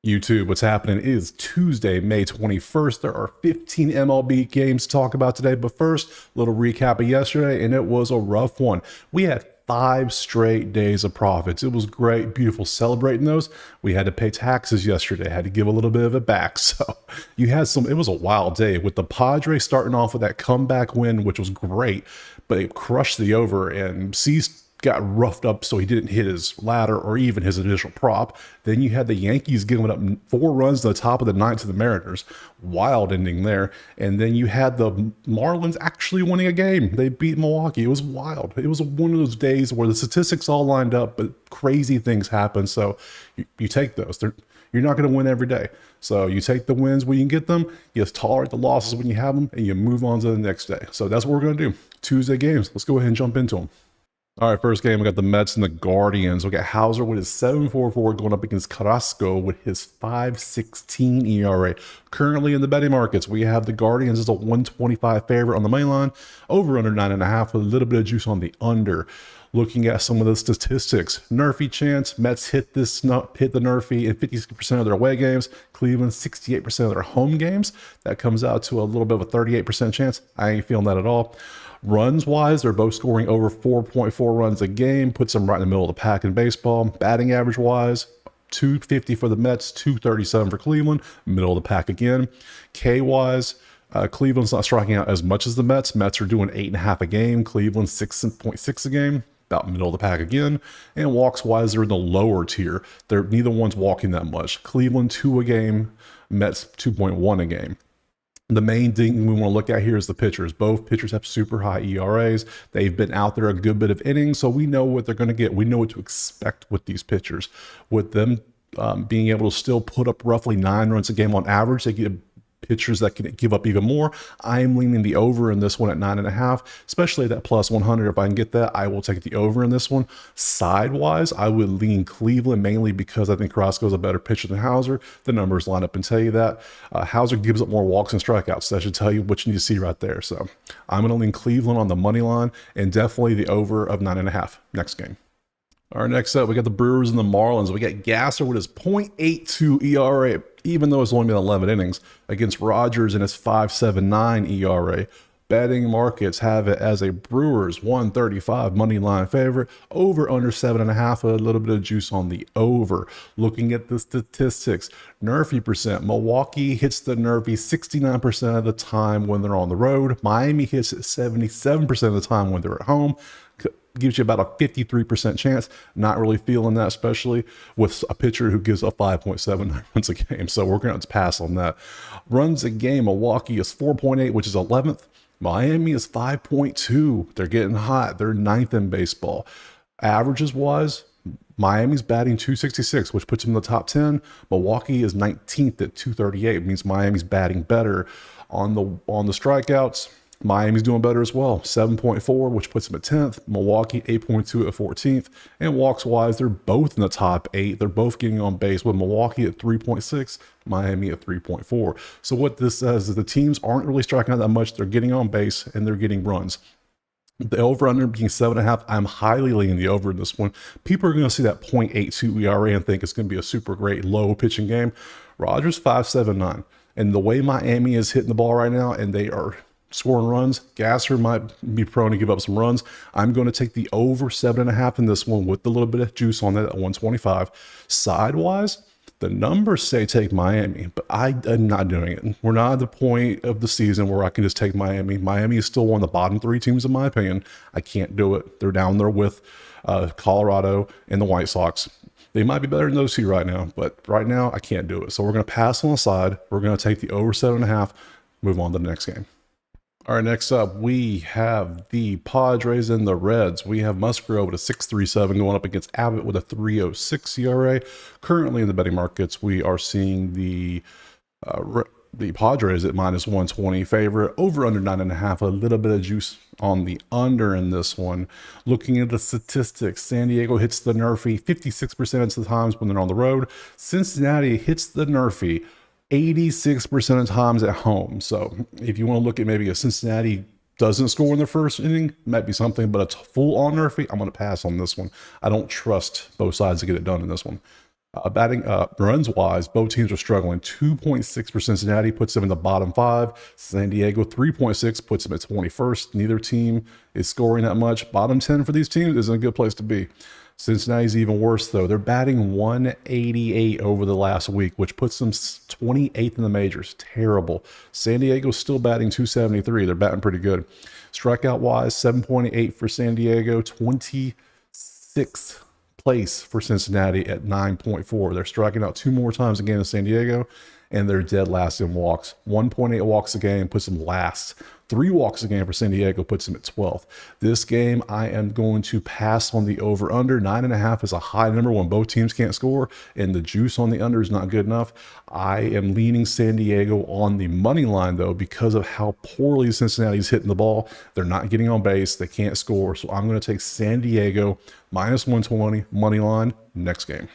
YouTube, what's happening? It is Tuesday, May 21st. There are 15 MLB games to talk about today, but first, a little recap of yesterday, and it was a rough one. We had 5 straight days of profits. It was great, beautiful celebrating those. We had to pay taxes yesterday, had to give a little bit of it back. So you had it was a wild day with the Padres starting off with that comeback win, which was great, but it crushed the over, and Cease got roughed up so he didn't hit his ladder or even his initial prop. Then you had the Yankees giving up 4 runs to the top of the ninth to the Mariners. Wild ending there. And then you had the Marlins actually winning a game. They beat Milwaukee. It was wild. It was one of those days where the statistics all lined up, but crazy things happen. So you take those. You're not going to win every day. So you take the wins when you can get them, you just tolerate the losses when you have them, and you move on to the next day. So that's what we're going to do. Tuesday games. Let's go ahead and jump into them. All right, first game, we got the Mets and the Guardians. We got Hauser with his 7.44 going up against Carrasco with his 5.16 ERA. Currently in the betting markets, we have the Guardians as a 125 favorite on the main line, over under 9.5 with a little bit of juice on the under. Looking at some of the statistics, NRFI chance, Mets hit the NRFI in 50% of their away games, Cleveland 68% of their home games. That comes out to a little bit of a 38% chance. I ain't feeling that at all. Runs wise, they're both scoring over 4.4 runs a game, puts them right in the middle of the pack in baseball. Batting average wise, 250 for the Mets, 237 for Cleveland, middle of the pack again. K wise, Cleveland's not striking out as much as the Mets. Mets are doing 8.5 a game, Cleveland 6.6 a game, about middle of the pack again. And walks wise, they're in the lower tier. Neither one's walking that much. Cleveland 2 a game, Mets 2.1 a game. The main thing we want to look at here is the pitchers. Both pitchers have super high ERAs. They've been out there a good bit of innings, so we know what they're going to get. We know what to expect with these pitchers. With them being able to still put up roughly 9 runs a game on average, they get pitchers that can give up even more. I am leaning the over in this one at 9.5, especially that plus 100. If I can get that, I will take the over in this one. Side-wise, I would lean Cleveland mainly because I think Carrasco is a better pitcher than Hauser. The numbers line up and tell you that. Hauser gives up more walks and strikeouts. So that should tell you what you need to see right there. So I'm going to lean Cleveland on the money line and definitely the over of 9.5. Next game. All right, next up, we got the Brewers and the Marlins. We got Gasser with his 0.82 ERA, even though it's only been 11 innings, against Rogers and his 5.79 ERA. Betting markets have it as a Brewers 135 money line favorite, over under 7.5, a little bit of juice on the over. Looking at the statistics, NRFI percent, Milwaukee hits the NRFI 69% of the time when they're on the road. Miami hits it 77% of the time when they're at home. Gives you about a 53% chance. Not really feeling that, especially with a pitcher who gives up 5.79 runs a game. So we're going to pass on that. Runs a game, Milwaukee is 4.8, which is 11th. Miami is 5.2. They're getting hot. They're 9th in baseball. Averages wise, Miami's batting 266, which puts them in the top 10. Milwaukee is 19th at 238, means Miami's batting better. On the strikeouts, Miami's doing better as well, 7.4, which puts them at 10th. Milwaukee, 8.2 at 14th. And walks-wise, they're both in the top 8. They're both getting on base, with Milwaukee at 3.6, Miami at 3.4. So what this says is the teams aren't really striking out that much. They're getting on base, and they're getting runs. The over-under being 7.5, I'm highly leaning the over in this one. People are going to see that 0.82 ERA and think it's going to be a super great low pitching game. Rogers, 5.79. And the way Miami is hitting the ball right now, and they are scoring runs, Gasser might be prone to give up some runs. I'm going to take the over 7.5 in this one with a little bit of juice on that at 125. Sidewise, the numbers say take Miami, but I am not doing it. We're not at the point of the season where I can just take Miami. Miami is still one of the bottom 3 teams in my opinion. I can't do it. They're down there with Colorado and the White Sox. They might be better than those 2 right now, but right now I can't do it. So we're going to pass on the side. We're going to take the over 7.5, move on to the next game. All right, next up, we have the Padres and the Reds. We have Musgrove with a 6.37 going up against Abbott with a 3.06 ERA. Currently in the betting markets, we are seeing the Padres at minus 120 favorite, over under 9.5, a little bit of juice on the under in this one. Looking at the statistics, San Diego hits the NRFI 56% of the times when they're on the road. Cincinnati hits the NRFI 86% of times at home. So if you want to look at maybe a Cincinnati doesn't score in the first inning, might be something, but a full on NRFI, I'm going to pass on this one. I don't trust both sides to get it done in this one. Batting runs wise, both teams are struggling. 2.6 for Cincinnati puts them in the bottom 5. San Diego 3.6 puts them at 21st. Neither team is scoring that much. Bottom 10 for these teams isn't a good place to be. Cincinnati's even worse though. They're batting 188 over the last week, which puts them 28th in the majors. Terrible. San Diego's still batting 273. They're batting pretty good. Strikeout wise, 7.8 for San Diego, 26th place for Cincinnati at 9.4. They're striking out 2 more times a game than San Diego, and they're dead last in walks. 1.8 walks a game puts them last. 3 walks a game for San Diego puts them at 12th. This game, I am going to pass on the over-under. 9.5 is a high number when both teams can't score, and the juice on the under is not good enough. I am leaning San Diego on the money line, though, because of how poorly Cincinnati's hitting the ball. They're not getting on base. They can't score. So I'm going to take San Diego minus 120 money line next game.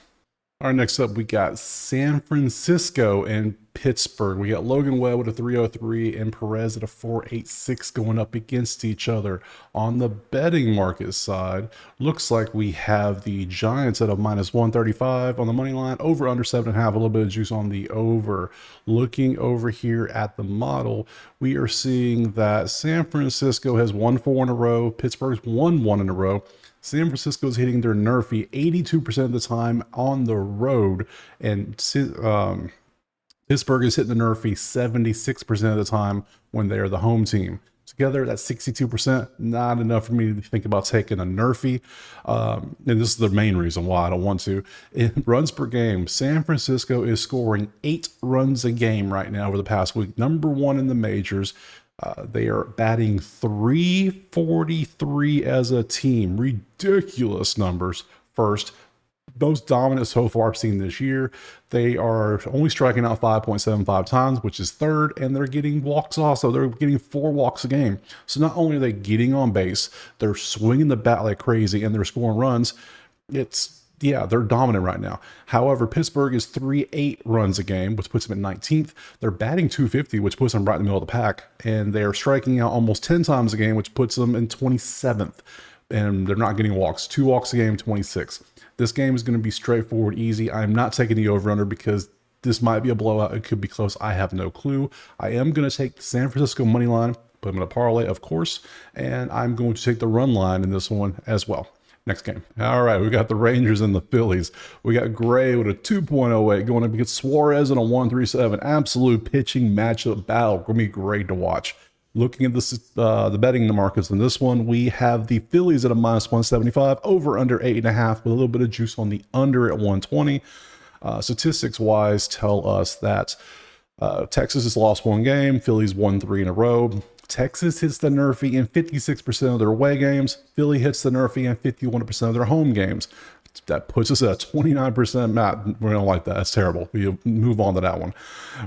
All right, next up, we got San Francisco and Pittsburgh. We got Logan Webb with a 303 and Perez at a 486 going up against each other. On the betting market side, looks like we have the Giants at a minus 135 on the money line, over under 7.5, a little bit of juice on the over. Looking over here at the model, we are seeing that San Francisco has won 4 in a row, Pittsburgh's won 1 in a row. San Francisco is hitting their NRFI 82% of the time on the road, and Pittsburgh is hitting the NRFI 76% of the time when they are the home team. Together, that's 62%. Not enough for me to think about taking a NRFI. And this is the main reason why I don't want to. In runs per game, San Francisco is scoring 8 runs a game right now over the past week. Number 1 in the majors. They are batting 343 as a team. Ridiculous numbers. First, most dominant so far I've seen this year. They are only striking out 5.75 times, which is 3rd, and they're getting walks also. They're getting 4 walks a game. So not only are they getting on base, they're swinging the bat like crazy, and they're scoring runs. Yeah, they're dominant right now. However, Pittsburgh is 3.8 runs a game, which puts them at 19th. They're batting 250, which puts them right in the middle of the pack. And they're striking out almost 10 times a game, which puts them in 27th. And they're not getting walks. 2 walks a game, 26. This game is going to be straightforward, easy. I'm not taking the over-under because this might be a blowout. It could be close. I have no clue. I am going to take the San Francisco money line, put them in a parlay, of course. And I'm going to take the run line in this one as well. Next game. All right, we got the Rangers and the Phillies. We got Gray with a 2.08 going up against Suarez in a 137. Absolute pitching matchup battle. Going to be great to watch. Looking at this, the betting the markets in this one, we have the Phillies at a minus 175, over under 8.5, with a little bit of juice on the under at 120. Statistics-wise tell us that Texas has lost 1 game, Phillies won 3 in a row. Texas hits the NRFI in 56% of their away games. Philly hits the NRFI in 51% of their home games. That puts us at 29%. Matt, we don't like that. That's terrible. We move on to that one.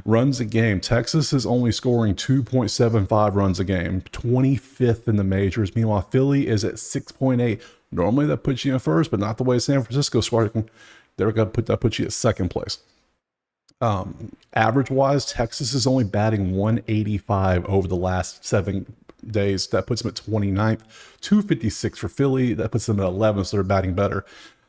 Runs a game. Texas is only scoring 2.75 runs a game, 25th in the majors. Meanwhile, Philly is at 6.8. Normally that puts you in first, but not the way San Francisco starting. They're going to put you at 2nd place. Average wise, Texas is only batting 185 over the last 7 days. That puts them at 29th. 256 for Philly. That puts them at 11th, so they're batting better.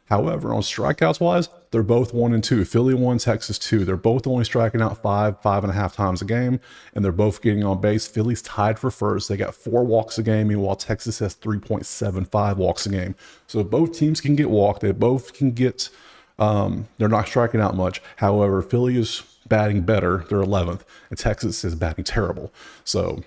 However, on strikeouts wise, they're both 1 and 2. Philly 1, Texas 2. They're both only striking out 5.5 times a game, and they're both getting on base. Philly's tied for first. They got 4 walks a game, meanwhile Texas has 3.75 walks a game. So both teams can get walked. They both can get. They're not striking out much. However, Philly is batting better. They're 11th, and Texas is batting terrible. So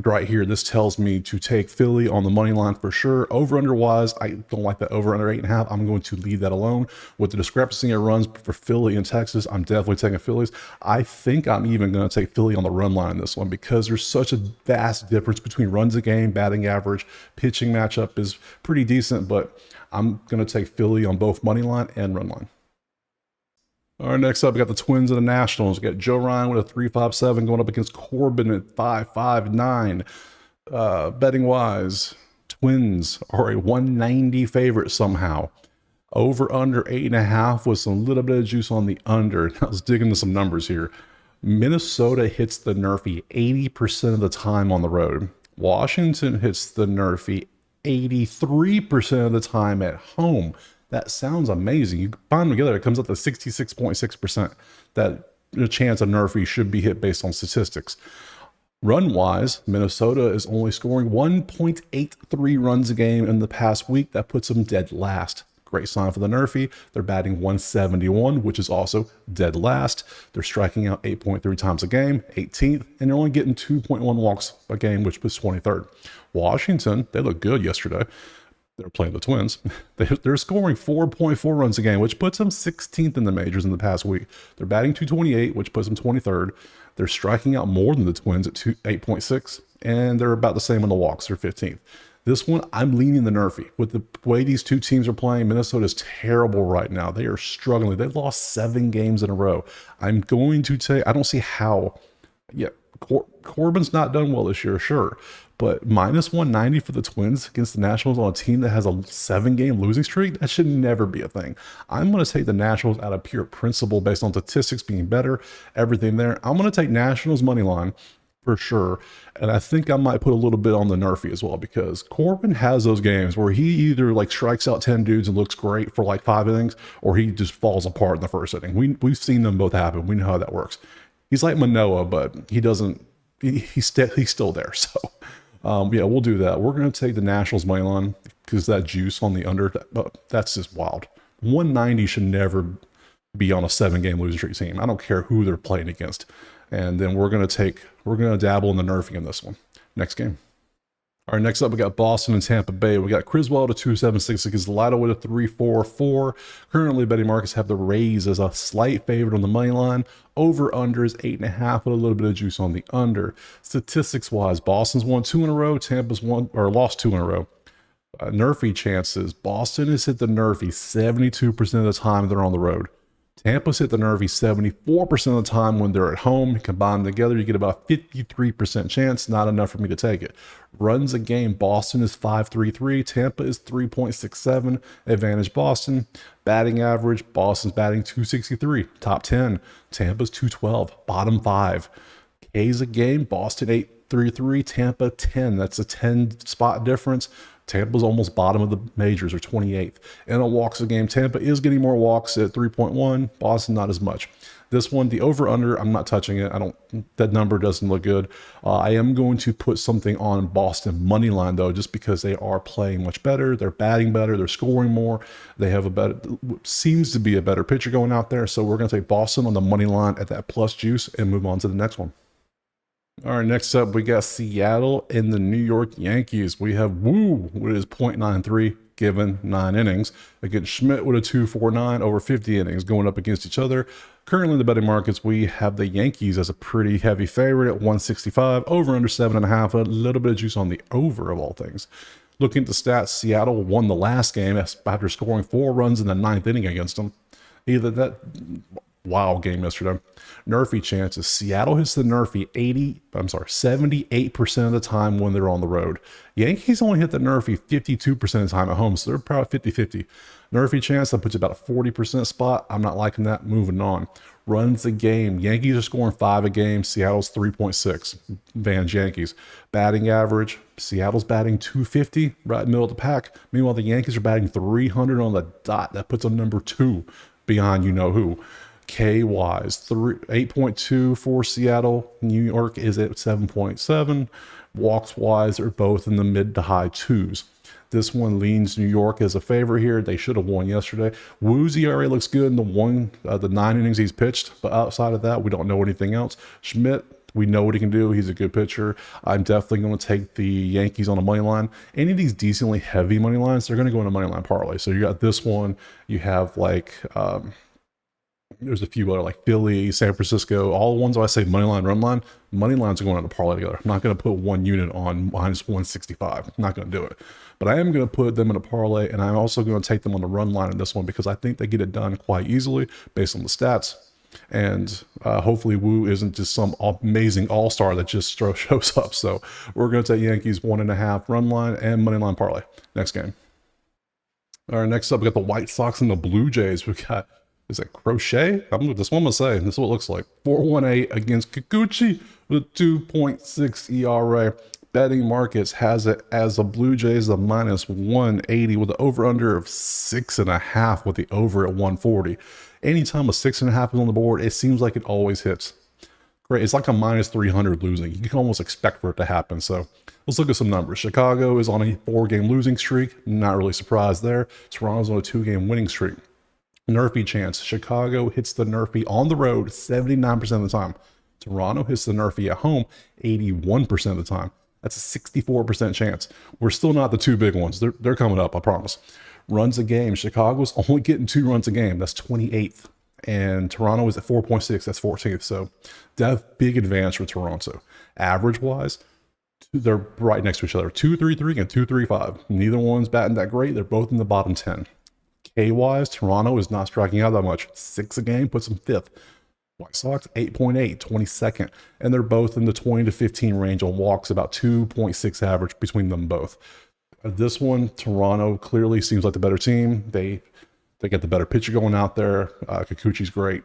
right here, this tells me to take Philly on the money line for sure. Over-under wise, I don't like that over-under 8.5. I'm going to leave that alone. With the discrepancy in runs for Philly and Texas, I'm definitely taking Phillies. I think I'm even going to take Philly on the run line in this one because there's such a vast difference between runs a game, batting average, pitching matchup is pretty decent, but I'm going to take Philly on both money line and run line. All right, next up, we got the Twins and the Nationals. We got Joe Ryan with a 3.57 going up against Corbin at 5.59. Betting wise, Twins are a 190 favorite somehow. Over under 8.5 with some little bit of juice on the under. I was digging into some numbers here. Minnesota hits the NRFI 80% of the time on the road. Washington hits the NRFI 83% of the time at home. That sounds amazing. You combine them together, it comes up to 66.6% that the chance a NRFI should be hit based on statistics. Run-wise, Minnesota is only scoring 1.83 runs a game in the past week. That puts them dead last. Great sign for the NRFI. They're batting 171, which is also dead last. They're striking out 8.3 times a game, 18th, and they're only getting 2.1 walks a game, which puts 23rd. Washington, they look good yesterday. They're playing the Twins. They're scoring 4.4 runs a game, which puts them 16th in the majors in the past week. They're batting 228, which puts them 23rd. They're striking out more than the Twins at 8.6, and they're about the same on the walks. They're 15th. This one, I'm leaning the NRFI. With the way these two teams are playing, Minnesota's terrible right now. They are struggling. They've lost 7 games in a row. I'm going to say, I don't see how. Yeah, Corbin's not done well this year, sure. But minus 190 for the Twins against the Nationals on a team that has a 7-game losing streak, that should never be a thing. I'm going to take the Nationals out of pure principle based on statistics being better, everything there. I'm going to take Nationals money line for sure. And I think I might put a little bit on the NRFI as well, because Corbin has those games where he either like strikes out 10 dudes and looks great for like 5 innings, or he just falls apart in the first inning. We've seen them both happen. We know how that works. He's like Manoah, but he doesn't, he's still there. So yeah, we'll do that. We're going to take the Nationals money line because that juice on the under, that's just wild. 190 should never be on a 7-game losing streak team. I don't care who they're playing against. And then we're going to dabble in the NRFI in this one. Next game. All right, next up, we got Boston and Tampa Bay. We got Criswell at a 2.76 against Lido with a 3.44. Currently, betting markets have the Rays as a slight favorite on the money line. Over under is 8.5 with a little bit of juice on the under. Statistics wise, Boston's won 2 in a row. Tampa's lost 2 in a row. NRFI chances. Boston has hit the NRFI 72% of the time they're on the road. Tampa's hit the NRFI 74% of the time when they're at home. Combined together, you get about 53% chance. Not enough for me to take it. Runs a game, Boston is 5.33. Tampa is 3.67. Advantage Boston. Batting average, Boston's batting 263. Top 10. Tampa's 212. Bottom 5. K's a game, Boston 8.33. Tampa 10. That's a 10 spot difference. Tampa's almost bottom of the majors, or 28th. And on walks a game, Tampa is getting more walks at 3.1. Boston not as much. This one, the over/under, I'm not touching it. That number doesn't look good. I am going to put something on Boston money line though, just because they are playing much better. They're batting better. They're scoring more. They have seems to be a better pitcher going out there. So we're going to take Boston on the money line at that plus juice and move on to the next one. All right, next up, we got Seattle and the New York Yankees. We have Wu with his 0.93 given 9 innings against Schmidt with a 2.49 over 50 innings going up against each other. Currently in the betting markets, we have the Yankees as a pretty heavy favorite at 165, over under 7.5, a little bit of juice on the over of all things. Looking at the stats, Seattle won the last game after scoring 4 runs in the 9th inning against them. Either that wild game yesterday. NRFI chances. Seattle hits the NRFI 78% of the time when they're on the road. Yankees only hit the NRFI 52% of the time at home, so they're probably 50-50. NRFI chance, that puts you about a 40% spot. I'm not liking that. Moving on. Runs a game. Yankees are scoring 5 a game. Seattle's 3.6. Van's Yankees. Batting average. Seattle's batting 250, right in the middle of the pack. Meanwhile, the Yankees are batting 300 on the dot. That puts them number 2 behind you know who. K-wise, 8.2 for Seattle. New York is at 7.7. Walks-wise are both in the mid to high 2s. This one leans New York as a favorite here. They should have won yesterday. Wu's ERA looks good in the 9 innings he's pitched, but outside of that, we don't know anything else. Schmidt, we know what he can do. He's a good pitcher. I'm definitely going to take the Yankees on a money line. Any of these decently heavy money lines, they're going to go in a money line parlay. So you got this one. You have like there's a few other like Philly, San Francisco, all the ones I say money line, run line. Money lines are going on a parlay together. I'm not going to put one unit on minus 165. I'm not going to do it. But I am going to put them in a parlay, and I'm also going to take them on the run line in this one because I think they get it done quite easily based on the stats. And hopefully Wu isn't just some amazing all-star that just shows up. So we're going to take Yankees 1.5 run line and money line parlay. Next game. All right, next up, we got the White Sox and the Blue Jays. We got, is it Crochet? This one I'm going to say. This is what it looks like. 4.18 against Kikuchi with a 2.6 ERA. betting markets has it as the Blue Jays a -180 with the over-under of 6.5 with the over at 140. Anytime a 6.5 is on the board, it seems like it always hits. Great. It's like a -300 losing. You can almost expect for it to happen. So let's look at some numbers. Chicago is on a 4-game losing streak. Not really surprised there. Toronto's on a 2-game winning streak. NRFI chance. Chicago hits the NRFI on the road 79% of the time. Toronto hits the NRFI at home 81% of the time. That's a 64% chance. We're still not the two big ones. They're coming up, I promise. Runs a game. Chicago's only getting 2 runs a game. That's 28th. And Toronto is at 4.6. That's 14th. So that's big advance for Toronto. Average-wise, they're right next to each other. 2.33 and 2.35. Neither one's batting that great. They're both in the bottom 10. K-wise, Toronto is not striking out that much. 6 a game puts them 5th. White Sox, 8.8, 22nd. And they're both in the 20 to 15 range on walks, about 2.6 average between them both. This one, Toronto clearly seems like the better team. They get the better pitcher going out there. Kikuchi's great.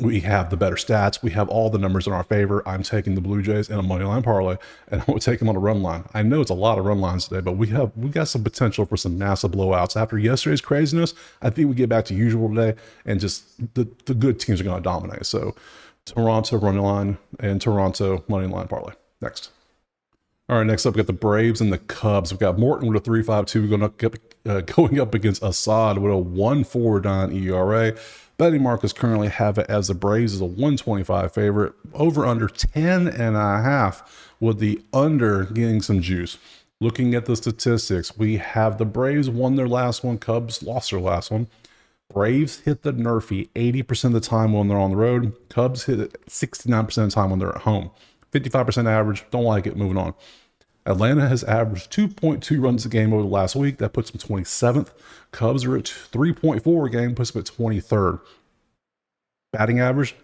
We have the better stats. We have all the numbers in our favor. I'm taking the Blue Jays in a money line parlay, and I'm going to take them on a run line. I know it's a lot of run lines today, but we got some potential for some massive blowouts. After yesterday's craziness, I think we get back to usual today, and just the good teams are going to dominate. So Toronto run line and Toronto money line parlay. Next. All right, next up, we got the Braves and the Cubs. We've got Morton with a 3.52 going up against Assad with a 1.49 ERA. Betting markets currently have it as the Braves is a 125 favorite, over under 10.5, with the under getting some juice. Looking at the statistics, we have the Braves won their last one, Cubs lost their last one. Braves hit the NRFI 80% of the time when they're on the road. Cubs hit it 69% of the time when they're at home. 55% average, don't like it, moving on. Atlanta has averaged 2.2 runs a game over the last week. That puts them 27th. Cubs are at 3.4 a game, puts them at 23rd. Batting average,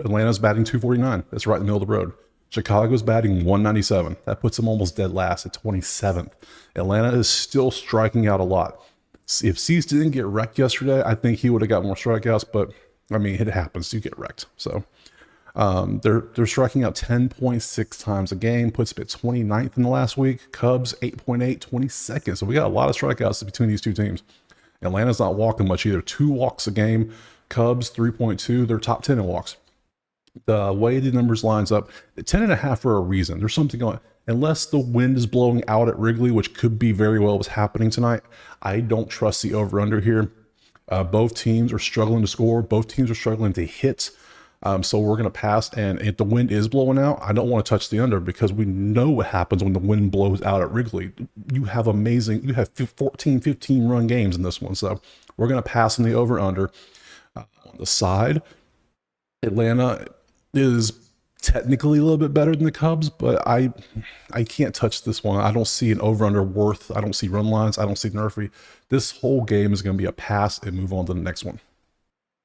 Atlanta's batting 249. That's right in the middle of the road. Chicago's batting 197. That puts them almost dead last at 27th. Atlanta is still striking out a lot. If Cease didn't get wrecked yesterday, I think he would have got more strikeouts, but I mean, it happens. You get wrecked. So they're striking out 10.6 times a game, puts them at 29th in the last week. Cubs 8.8, 22nd. So we got a lot of strikeouts between these two teams. Atlanta's not walking much either. 2 walks a game. Cubs 3.2. They're top 10 in walks. The way the numbers lines up, 10.5 for a reason. There's something going on. Unless the wind is blowing out at Wrigley, which could be very well what's happening tonight, I don't trust the over-under here. Both teams are struggling to score. Both teams are struggling to hit. So we're going to pass. And if the wind is blowing out, I don't want to touch the under because we know what happens when the wind blows out at Wrigley. You have 14, 15 run games in this one. So we're going to pass on the over-under. On the side, Atlanta is technically a little bit better than the Cubs, but I can't touch this one. I don't see an over-under worth. I don't see run lines. I don't see NRFI. This whole game is going to be a pass and move on to the next one.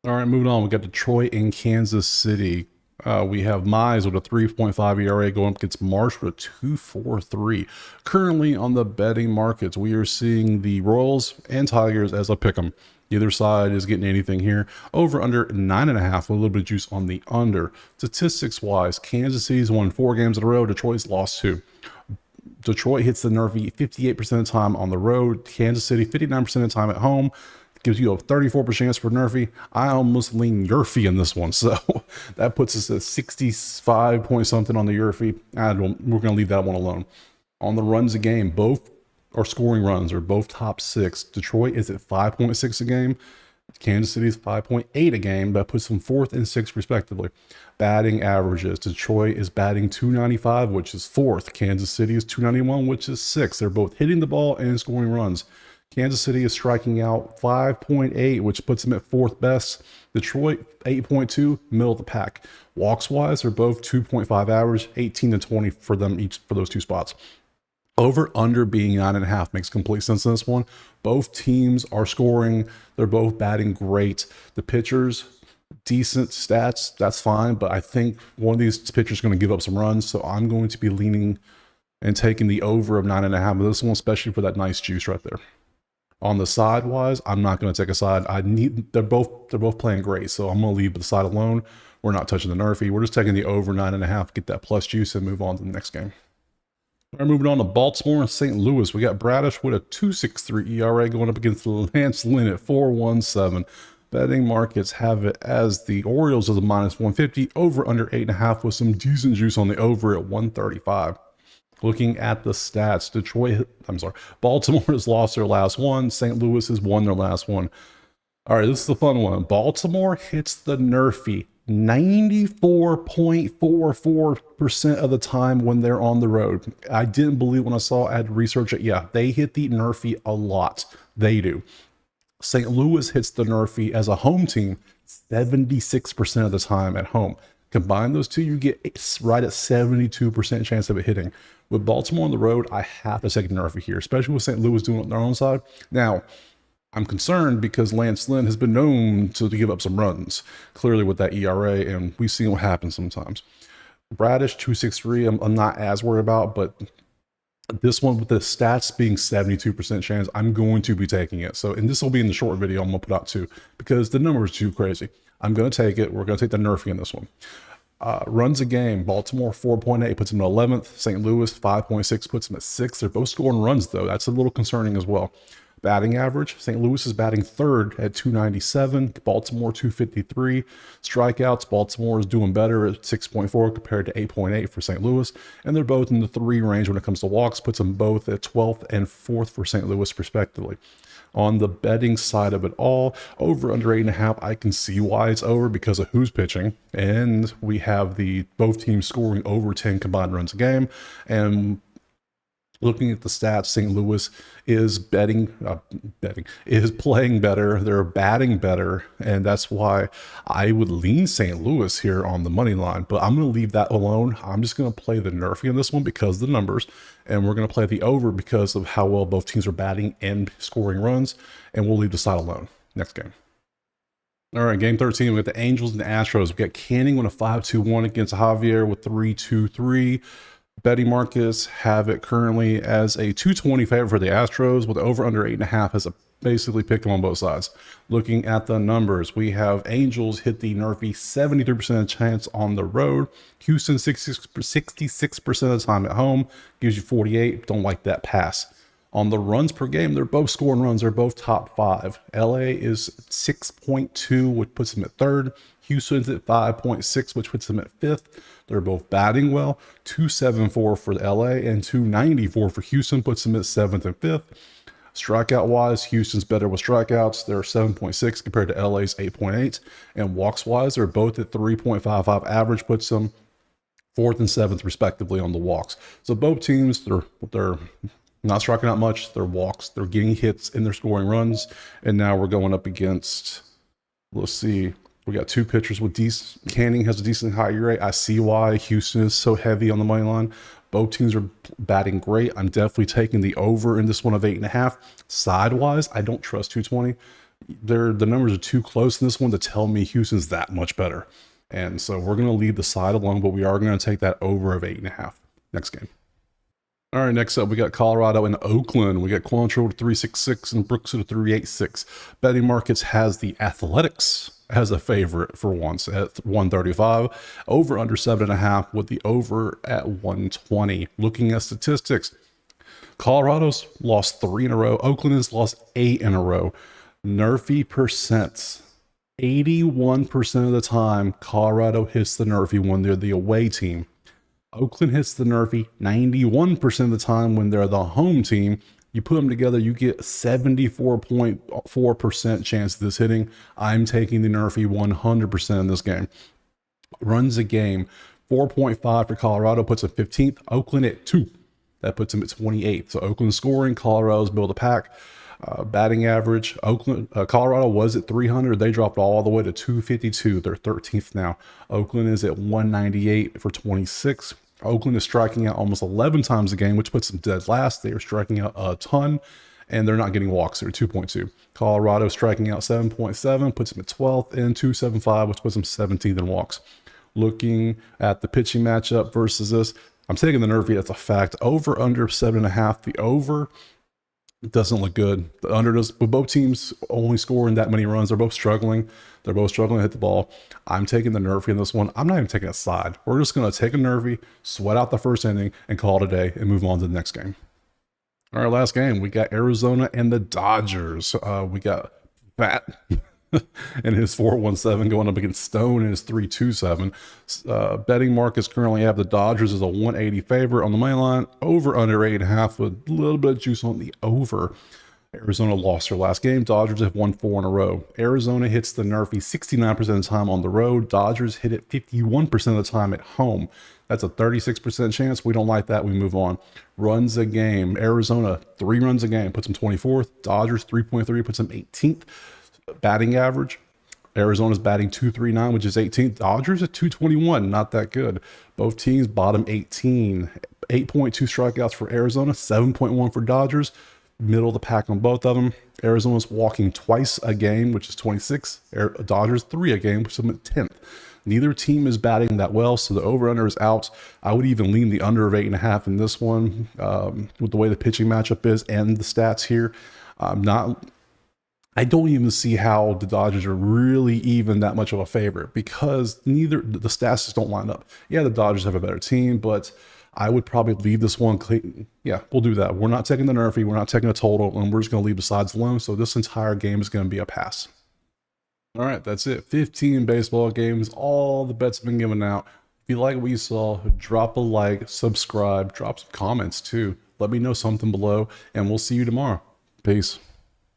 All right, moving on. We got Detroit and Kansas City. We have Mize with a 3.5 ERA going up against Marsh with a 2.43. Currently on the betting markets, we are seeing the Royals and Tigers as a pick 'em. Either side is getting anything here. Over under 9.5, a little bit of juice on the under. Statistics wise, Kansas City's won 4 games in a row. Detroit's lost 2. Detroit hits the NRFI 58% of the time on the road. Kansas City 59% of the time at home. Gives you a 34% chance for NRFI. I almost lean Yurfie in this one. So that puts us at 65 point something on the Yurfie. We're going to leave that one alone. On the runs a game, both are scoring runs, are both top 6. Detroit is at 5.6 a game. Kansas City is 5.8 a game. That puts them 4th and 6th respectively. Batting averages, Detroit is batting 295, which is 4th. Kansas City is 291, which is 6th. They're both hitting the ball and scoring runs. Kansas City is striking out 5.8, which puts them at 4th best. Detroit 8.2, middle of the pack. Walks wise, they're both 2.5 average, 18 to 20 for them each for those 2 spots. Over under being 9.5 makes complete sense in this one. Both teams are scoring. They're both batting great. The pitchers, decent stats, that's fine. But I think one of these pitchers is going to give up some runs. So I'm going to be leaning and taking the over of 9.5 of this one, especially for that nice juice right there. On the side wise, I'm not going to take a side. They're both playing great. So I'm going to leave the side alone. We're not touching the NRFI. We're just taking the over 9.5, get that plus juice and move on to the next game. All right, moving on to Baltimore and St. Louis. We got Bradish with a 2.63 ERA going up against Lance Lynn at 4.17. Betting markets have it as the Orioles as a -150, over under 8.5 with some decent juice on the over at 135. Looking at the stats, Baltimore has lost their last one. St. Louis has won their last one. All right, this is the fun one. Baltimore hits the NRFI 94.44% of the time when they're on the road. I didn't believe when I saw I had to research it. Yeah, they hit the NRFI a lot. They do. St. Louis hits the NRFI as a home team 76% of the time at home. Combine those two, you get right at 72% chance of it hitting. With Baltimore on the road, I have to take the NRFI here, especially with St. Louis doing it on their own side. Now, I'm concerned because Lance Lynn has been known to give up some runs, clearly with that ERA, and we've seen what happens sometimes. Bradish 2.63, I'm not as worried about, but this one with the stats being 72% chance, I'm going to be taking it. So, and this will be in the short video I'm going to put out too, because the number is too crazy. I'm going to take it. We're going to take the NRFI in this one. Runs a game, Baltimore 4.8 puts them at 11th. St. Louis 5.6 puts them at 6th. They're both scoring runs though. That's a little concerning as well. Batting average, St. Louis is batting third at 297, Baltimore 253. Strikeouts, Baltimore is doing better at 6.4 compared to 8.8 for St. Louis. And they're both in the 3 range when it comes to walks, puts them both at 12th and 4th for St. Louis respectively. On the betting side of it all, over under 8.5, I can see why it's over because of who's pitching. And we have both teams scoring over 10 combined runs a game. And looking at the stats, St. Louis is playing better. They're batting better, and that's why I would lean St. Louis here on the money line. But I'm going to leave that alone. I'm just going to play the NRFI in this one because of the numbers, and we're going to play the over because of how well both teams are batting and scoring runs, and we'll leave the side alone. Next game. All right, game 13, we got the Angels and the Astros. We got Canning with a 5-2-1 against Javier with 3-2-3. Betting markets have it currently as a 220 favor for the Astros, with over under 8.5 as a basically pick them on both sides. Looking at the numbers, we have Angels hit the NRFI 73% chance on the road. Houston 66% of the time at home, gives you 48. Don't like that pass. On the runs per game, they're both scoring runs. They're both top 5. LA is 6.2, which puts them at 3rd. Houston's at 5.6, which puts them at 5th. They're both batting well. 274 for the LA and 294 for Houston puts them at 7th and 5th. Strikeout wise, Houston's better with strikeouts. They're 7.6 compared to LA's 8.8. And walks wise, they're both at 3.55 average, puts them 4th and 7th respectively on the walks. So both teams, they're not striking out much. They're walks, they're getting hits, and they're scoring runs. And now we're going up against, let's see, we got 2 pitchers with decent. Canning has a decent high ERA. I see why Houston is so heavy on the money line. Both teams are batting great. I'm definitely taking the over in this one of 8.5. Sidewise, I don't trust 220. The numbers are too close in this one to tell me Houston's that much better. And so we're going to leave the side alone, but we are going to take that over of 8.5. Next game. All right, next up, we got Colorado and Oakland. We got Quantrill at 3.66 and Brooks at 3.86. Betting markets has the Athletics as a favorite for once at 135. Over under 7.5 with the over at 120. Looking at statistics, Colorado's lost 3 in a row. Oakland has lost 8 in a row. NRFI percents. 81% of the time, Colorado hits the NRFI when they're the away team. Oakland hits the NRFI 91% of the time when they're the home team. You put them together, you get 74.4% chance of this hitting. I'm taking the NRFI 100% in this game. Runs a game, 4.5 for Colorado, puts them 15th. Oakland at 2. That puts them at 28th. So Oakland scoring, Colorado's build a pack. Batting average, Colorado was at 300. They dropped all the way to 252. They're 13th now. Oakland is at 198 for 26. Oakland is striking out almost 11 times a game, which puts them dead last. They are striking out a ton, and they're not getting walks. They're 2.2. Colorado striking out 7.7, puts them at 12th, and 275, which puts them 17th in walks. Looking at the pitching matchup versus this, I'm taking the NRFI. That's a fact. Over under 7.5. The over It doesn't look good. The under does, but both teams only scoring that many runs. They're both struggling. They're both struggling to hit the ball. I'm taking the NRFI in this one. I'm not even taking a side. We're just going to take a NRFI, sweat out the first inning, and call it a day and move on to the next game. All right, last game, we got Arizona and the Dodgers. We got Bat and his 417 going up against Stone and his 327. Betting markets currently have the Dodgers as a 180 favorite on the money line, over under 8.5 with a little bit of juice on the over. Arizona lost their last game. Dodgers have won 4 in a row. Arizona hits the NRFI 69% of the time on the road. Dodgers hit it 51% of the time at home. That's a 36% chance. We don't like that. We move on. Runs a game. Arizona, 3 runs a game, puts them 24th. Dodgers, 3.3, puts them 18th. Batting average. Arizona's batting 239, which is 18th. Dodgers at 221, not that good. Both teams bottom 18. 8.2 strikeouts for Arizona, 7.1 for Dodgers. Middle of the pack on both of them. Arizona's walking twice a game, which is 26. Dodgers 3 a game, which is 10th. Neither team is batting that well, so the over-under is out. I would even lean the under of 8.5 in this one, with the way the pitching matchup is and the stats here. I don't even see how the Dodgers are really even that much of a favorite, because neither the stats just don't line up. Yeah, the Dodgers have a better team, but I would probably leave this one clean. Yeah, we'll do that. We're not taking the NRFI, we're not taking a total, and we're just going to leave the sides alone. So this entire game is going to be a pass. All right, that's it. 15 baseball games. All the bets have been given out. If you like what you saw, drop a like, subscribe, drop some comments too. Let me know something below, and we'll see you tomorrow. Peace.